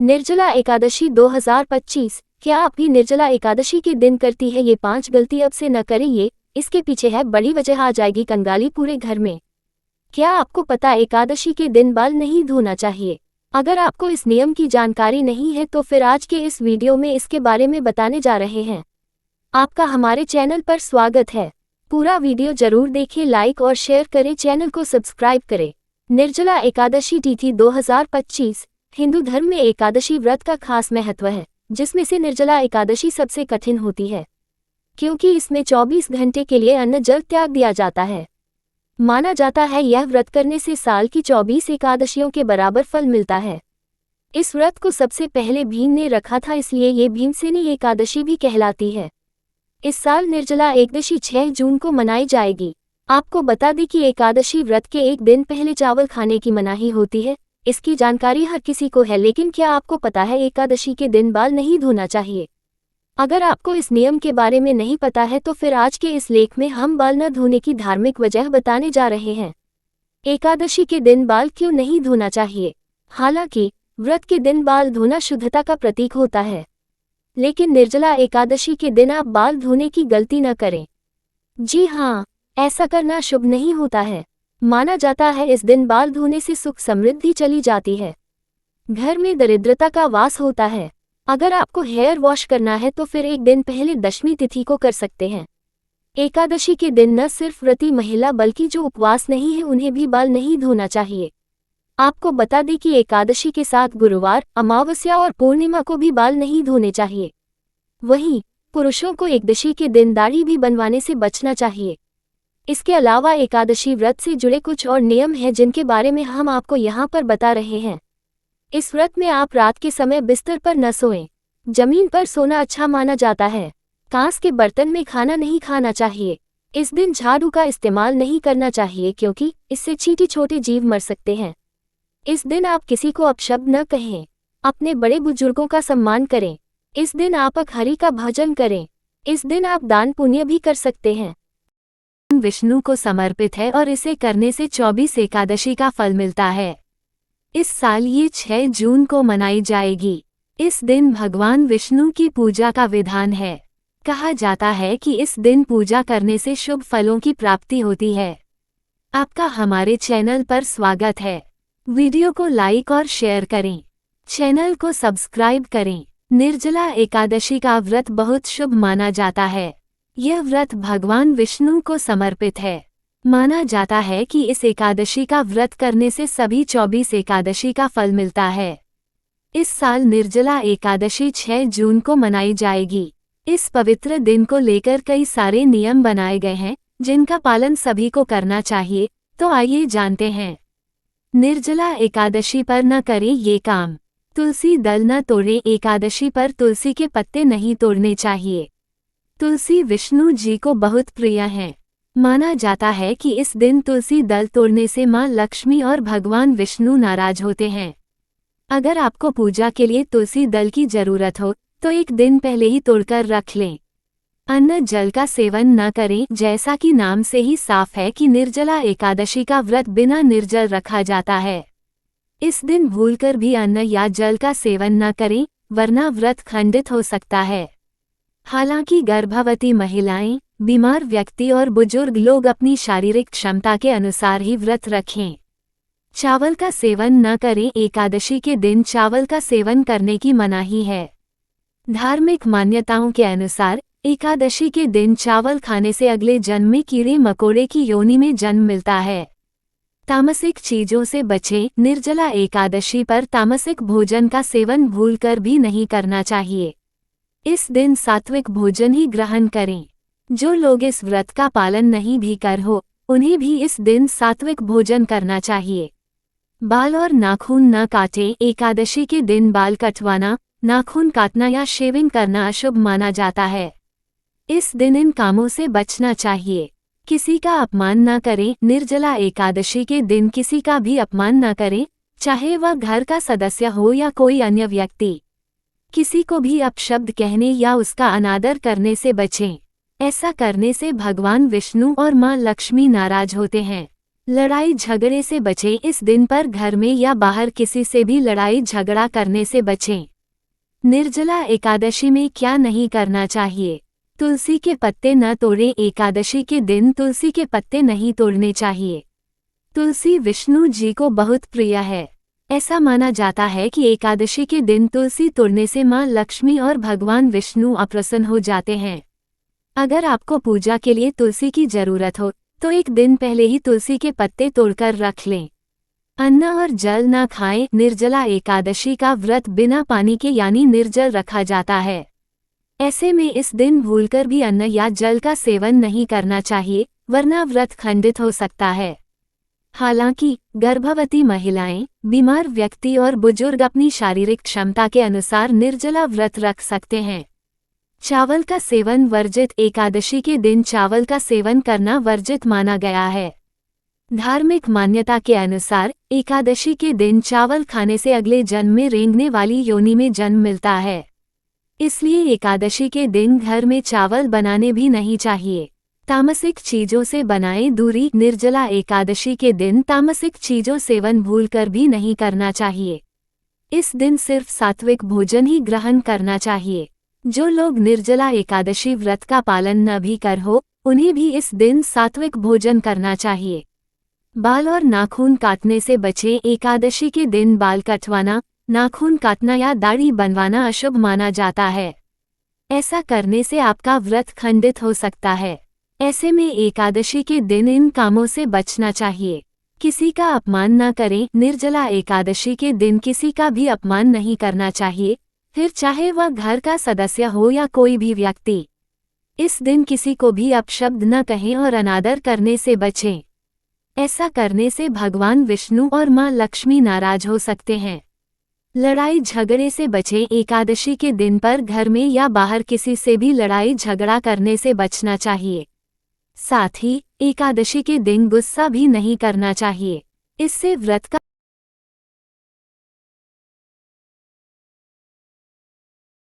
निर्जला एकादशी 2025। क्या आप भी निर्जला एकादशी के दिन करती है ये 5 गलती? अब से न करें ये, इसके पीछे है बड़ी वजह, आ जाएगी कंगाली पूरे घर में। क्या आपको पता एकादशी के दिन बाल नहीं धोना चाहिए? अगर आपको इस नियम की जानकारी नहीं है तो फिर आज के इस वीडियो में इसके बारे में बताने जा रहे हैं। आपका हमारे चैनल पर स्वागत है। पूरा वीडियो जरूर देखें, लाइक और शेयर करें, चैनल को सब्सक्राइब करें। निर्जला एकादशी तिथि 2025। हिंदू धर्म में एकादशी व्रत का खास महत्व है, जिसमें से निर्जला एकादशी सबसे कठिन होती है, क्योंकि इसमें 24 घंटे के लिए अन्न जल त्याग दिया जाता है। माना जाता है यह व्रत करने से साल की 24 एकादशियों के बराबर फल मिलता है। इस व्रत को सबसे पहले भीम ने रखा था, इसलिए ये भीमसेनी एकादशी भी कहलाती है। इस साल निर्जला एकादशी 6 जून को मनाई जाएगी। आपको बता दें कि एकादशी व्रत के एक दिन पहले चावल खाने की मनाही होती है। इसकी जानकारी हर किसी को है, लेकिन क्या आपको पता है एकादशी के दिन बाल नहीं धोना चाहिए? अगर आपको इस नियम के बारे में नहीं पता है तो फिर आज के इस लेख में हम बाल न धोने की धार्मिक वजह बताने जा रहे हैं। एकादशी के दिन बाल क्यों नहीं धोना चाहिए? हालांकि व्रत के दिन बाल धोना शुद्धता का प्रतीक होता है, लेकिन निर्जला एकादशी के दिन आप बाल धोने की गलती न करें। जी हाँ, ऐसा करना शुभ नहीं होता है। माना जाता है इस दिन बाल धोने से सुख समृद्धि चली जाती है, घर में दरिद्रता का वास होता है। अगर आपको हेयर वॉश करना है तो फिर एक दिन पहले दशमी तिथि को कर सकते हैं। एकादशी के दिन न सिर्फ व्रती महिला बल्कि जो उपवास नहीं है उन्हें भी बाल नहीं धोना चाहिए। आपको बता दें कि एकादशी के साथ गुरुवार, अमावस्या और पूर्णिमा को भी बाल नहीं धोने चाहिए। वहीं पुरुषों को एकादशी के दिन दाढ़ी भी बनवाने से बचना चाहिए। इसके अलावा एकादशी व्रत से जुड़े कुछ और नियम हैं जिनके बारे में हम आपको यहाँ पर बता रहे हैं। इस व्रत में आप रात के समय बिस्तर पर न सोएं। जमीन पर सोना अच्छा माना जाता है। कांस के बर्तन में खाना नहीं खाना चाहिए। इस दिन झाड़ू का इस्तेमाल नहीं करना चाहिए, क्योंकि इससे चींटी छोटे जीव मर सकते हैं। इस दिन आप किसी को अपशब्द न कहें। अपने बड़े बुजुर्गों का सम्मान करें। इस दिन आप हरि का भजन करें। इस दिन आप दान पुण्य भी कर सकते हैं। विष्णु को समर्पित है और इसे करने से 24 एकादशी का फल मिलता है। इस साल ये 6 जून को मनाई जाएगी। इस दिन भगवान विष्णु की पूजा का विधान है। कहा जाता है कि इस दिन पूजा करने से शुभ फलों की प्राप्ति होती है। आपका हमारे चैनल पर स्वागत है। वीडियो को लाइक और शेयर करें, चैनल को सब्सक्राइब करें। निर्जला एकादशी का व्रत बहुत शुभ माना जाता है। यह व्रत भगवान विष्णु को समर्पित है। माना जाता है कि इस एकादशी का व्रत करने से सभी 24 एकादशी का फल मिलता है। इस साल निर्जला एकादशी 6 जून को मनाई जाएगी। इस पवित्र दिन को लेकर कई सारे नियम बनाए गए हैं, जिनका पालन सभी को करना चाहिए। तो आइए जानते हैं। निर्जला एकादशी पर न करें ये काम। तुलसी दल न तोड़ें। एकादशी पर तुलसी के पत्ते नहीं तोड़ने चाहिए। तुलसी विष्णु जी को बहुत प्रिय है। माना जाता है कि इस दिन तुलसी दल तोड़ने से मां लक्ष्मी और भगवान विष्णु नाराज होते हैं। अगर आपको पूजा के लिए तुलसी दल की जरूरत हो तो एक दिन पहले ही तोड़कर रख लें। अन्न जल का सेवन न करें। जैसा कि नाम से ही साफ है कि निर्जला एकादशी का व्रत बिना निर्जल रखा जाता है। इस दिन भूलकर भी अन्न या जल का सेवन न करें, वरना व्रत खंडित हो सकता है। हालांकि गर्भवती महिलाएं, बीमार व्यक्ति और बुजुर्ग लोग अपनी शारीरिक क्षमता के अनुसार ही व्रत रखें। चावल का सेवन न करें। एकादशी के दिन चावल का सेवन करने की मनाही है। धार्मिक मान्यताओं के अनुसार एकादशी के दिन चावल खाने से अगले जन्म में कीड़े मकोड़े की योनि में जन्म मिलता है। तामसिक चीजों से बचें। निर्जला एकादशी पर तामसिक भोजन का सेवन भूलकर भी नहीं करना चाहिए। इस दिन सात्विक भोजन ही ग्रहण करें। जो लोग इस व्रत का पालन नहीं भी कर हो, उन्हें भी इस दिन सात्विक भोजन करना चाहिए। बाल और नाखून न काटें। एकादशी के दिन बाल कटवाना, नाखून काटना या शेविंग करना अशुभ माना जाता है। इस दिन इन कामों से बचना चाहिए। किसी का अपमान न करें। निर्जला एकादशी के दिन किसी का भी अपमान न करें, चाहे वह घर का सदस्य हो या कोई अन्य व्यक्ति। किसी को भी अपशब्द कहने या उसका अनादर करने से बचें। ऐसा करने से भगवान विष्णु और मां लक्ष्मी नाराज होते हैं। लड़ाई झगड़े से बचें। इस दिन पर घर में या बाहर किसी से भी लड़ाई झगड़ा करने से बचें। निर्जला एकादशी में क्या नहीं करना चाहिए? तुलसी के पत्ते न तोड़ें। एकादशी के दिन तुलसी के पत्ते नहीं तोड़ने चाहिए। तुलसी विष्णु जी को बहुत प्रिय है। ऐसा माना जाता है कि एकादशी के दिन तुलसी तोड़ने से मां लक्ष्मी और भगवान विष्णु अप्रसन्न हो जाते हैं। अगर आपको पूजा के लिए तुलसी की जरूरत हो तो एक दिन पहले ही तुलसी के पत्ते तोड़कर रख लें। अन्न और जल न खाएं। निर्जला एकादशी का व्रत बिना पानी के यानी निर्जल रखा जाता है। ऐसे में इस दिन भूलकर भी अन्न या जल का सेवन नहीं करना चाहिए, वरना व्रत खंडित हो सकता है। हालांकि गर्भवती महिलाएं, बीमार व्यक्ति और बुजुर्ग अपनी शारीरिक क्षमता के अनुसार निर्जला व्रत रख सकते हैं। चावल का सेवन वर्जित। एकादशी के दिन चावल का सेवन करना वर्जित माना गया है। धार्मिक मान्यता के अनुसार एकादशी के दिन चावल खाने से अगले जन्म में रेंगने वाली योनि में जन्म मिलता है। इसलिए एकादशी के दिन घर में चावल बनाने भी नहीं चाहिए। तामसिक चीजों से बनाएं दूरी। निर्जला एकादशी के दिन तामसिक चीजों सेवन भूलकर भी नहीं करना चाहिए। इस दिन सिर्फ सात्विक भोजन ही ग्रहण करना चाहिए। जो लोग निर्जला एकादशी व्रत का पालन न भी कर हो, उन्हें भी इस दिन सात्विक भोजन करना चाहिए। बाल और नाखून काटने से बचें। एकादशी के दिन बाल कटवाना, नाखून काटना या दाढ़ी बनवाना अशुभ माना जाता है। ऐसा करने से आपका व्रत खंडित हो सकता है। ऐसे में एकादशी के दिन इन कामों से बचना चाहिए। किसी का अपमान न करें। निर्जला एकादशी के दिन किसी का भी अपमान नहीं करना चाहिए, फिर चाहे वह घर का सदस्य हो या कोई भी व्यक्ति। इस दिन किसी को भी अपशब्द न कहें और अनादर करने से बचें। ऐसा करने से भगवान विष्णु और मां लक्ष्मी नाराज हो सकते हैं। लड़ाई झगड़े से बचें। एकादशी के दिन पर घर में या बाहर किसी से भी लड़ाई झगड़ा करने से बचना चाहिए। साथ ही एकादशी के दिन गुस्सा भी नहीं करना चाहिए। इससे व्रत का